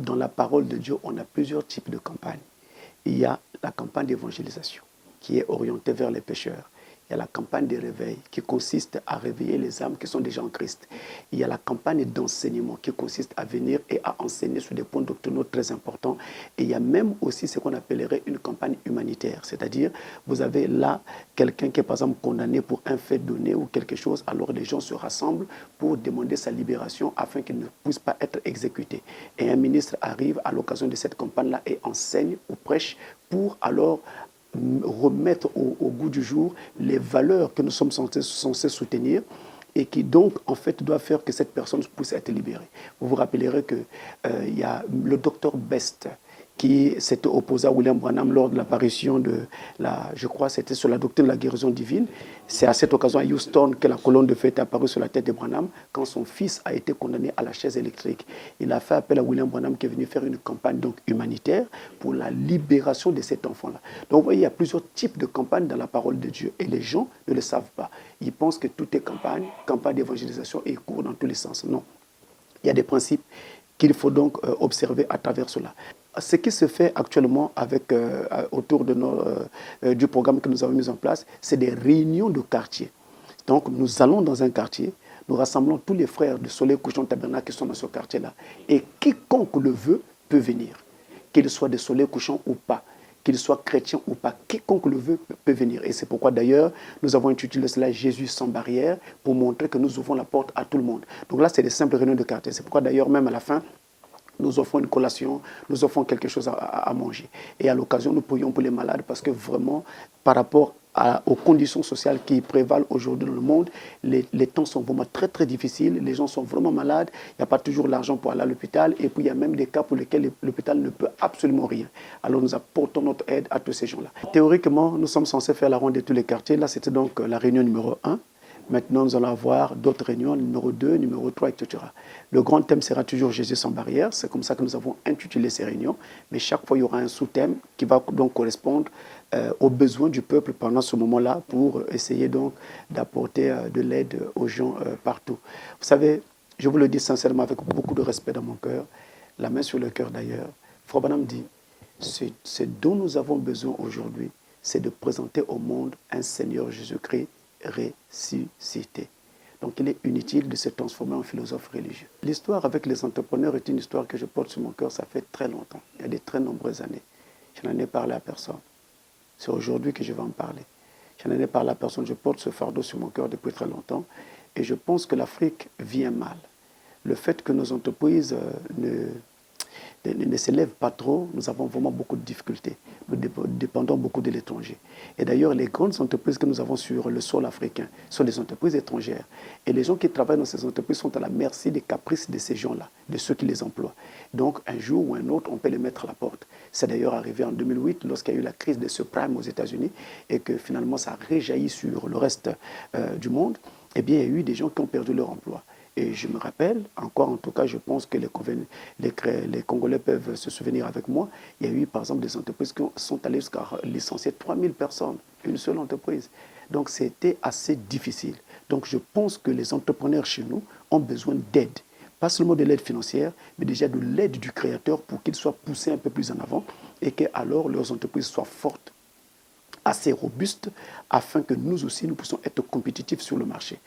dans la parole de Dieu, on a plusieurs types de campagnes. Il y a la campagne d'évangélisation qui est orientée vers les pécheurs. Il y a la campagne de réveil qui consiste à réveiller les âmes qui sont déjà en Christ. Il y a la campagne d'enseignement qui consiste à venir et à enseigner sur des points doctrinaux très importants. Et il y a même aussi ce qu'on appellerait une campagne humanitaire. C'est-à-dire, vous avez là quelqu'un qui est par exemple condamné pour un fait donné ou quelque chose, alors les gens se rassemblent pour demander sa libération afin qu'il ne puisse pas être exécuté. Et un ministre arrive à l'occasion de cette campagne-là et enseigne ou prêche pour alors remettre au goût du jour les valeurs que nous sommes censés soutenir et qui donc en fait doit faire que cette personne puisse être libérée. Vous vous rappellerez que il y a le docteur Best qui s'était opposé à William Branham lors de l'apparition de je crois c'était sur la doctrine de la guérison divine. C'est à cette occasion à Houston que la colonne de feu est apparue sur la tête de Branham quand son fils a été condamné à la chaise électrique. Il a fait appel à William Branham qui est venu faire une campagne donc humanitaire pour la libération de cet enfant-là. Donc vous voyez, il y a plusieurs types de campagnes dans la parole de Dieu et les gens ne le savent pas. Ils pensent que tout est campagne d'évangélisation et court dans tous les sens. Non. Il y a des principes qu'il faut donc observer à travers cela. Ce qui se fait actuellement autour du programme que nous avons mis en place, c'est des réunions de quartier. Donc nous allons dans un quartier, nous rassemblons tous les frères de Soleil Couchant Tabernacle qui sont dans ce quartier-là. Et quiconque le veut peut venir, qu'il soit de Soleil Couchant ou pas, qu'il soit chrétien ou pas, quiconque le veut peut venir. Et c'est pourquoi d'ailleurs, nous avons intitulé cela Jésus sans barrière pour montrer que nous ouvrons la porte à tout le monde. Donc là, c'est des simples réunions de quartier. C'est pourquoi d'ailleurs, même à la fin, nous offrons une collation, nous offrons quelque chose à manger. Et à l'occasion, nous prions pour les malades parce que vraiment, par rapport aux conditions sociales qui prévalent aujourd'hui dans le monde, les temps sont vraiment très très difficiles, les gens sont vraiment malades, il n'y a pas toujours l'argent pour aller à l'hôpital et puis il y a même des cas pour lesquels l'hôpital ne peut absolument rien. Alors nous apportons notre aide à tous ces gens-là. Théoriquement, nous sommes censés faire la ronde de tous les quartiers. Là, c'était donc la réunion numéro 1. Maintenant, nous allons avoir d'autres réunions, numéro 2, numéro 3, etc. Le grand thème sera toujours Jésus sans barrière. C'est comme ça que nous avons intitulé ces réunions. Mais chaque fois, il y aura un sous-thème qui va donc correspondre aux besoins du peuple pendant ce moment-là pour essayer donc d'apporter de l'aide aux gens partout. Vous savez, je vous le dis sincèrement avec beaucoup de respect dans mon cœur, la main sur le cœur d'ailleurs. Frère Branham dit, ce dont nous avons besoin aujourd'hui, c'est de présenter au monde un Seigneur Jésus-Christ ressuscité. Donc il est inutile de se transformer en philosophe religieux. L'histoire avec les entrepreneurs est une histoire que je porte sur mon cœur, ça fait très longtemps, il y a de très nombreuses années. Je n'en ai parlé à personne. C'est aujourd'hui que je vais en parler. Je n'en ai parlé à personne, je porte ce fardeau sur mon cœur depuis très longtemps et je pense que l'Afrique vient mal. Le fait que nos entreprises ne s'élèvent pas trop, nous avons vraiment beaucoup de difficultés. Nous dépendons beaucoup de l'étranger. Et d'ailleurs, les grandes entreprises que nous avons sur le sol africain sont des entreprises étrangères. Et les gens qui travaillent dans ces entreprises sont à la merci des caprices de ces gens-là, de ceux qui les emploient. Donc, un jour ou un autre, on peut les mettre à la porte. C'est d'ailleurs arrivé en 2008, lorsqu'il y a eu la crise des subprimes aux États-Unis, et que finalement, ça a réjailli sur le reste du monde. Eh bien, il y a eu des gens qui ont perdu leur emploi. Et je me rappelle, encore en tout cas, je pense que les Congolais peuvent se souvenir avec moi, il y a eu par exemple des entreprises qui sont allées jusqu'à licencier 3000 personnes, une seule entreprise. Donc c'était assez difficile. Donc je pense que les entrepreneurs chez nous ont besoin d'aide. Pas seulement de l'aide financière, mais déjà de l'aide du créateur pour qu'ils soient poussés un peu plus en avant et que alors leurs entreprises soient fortes, assez robuste afin que nous aussi, nous puissions être compétitifs sur le marché.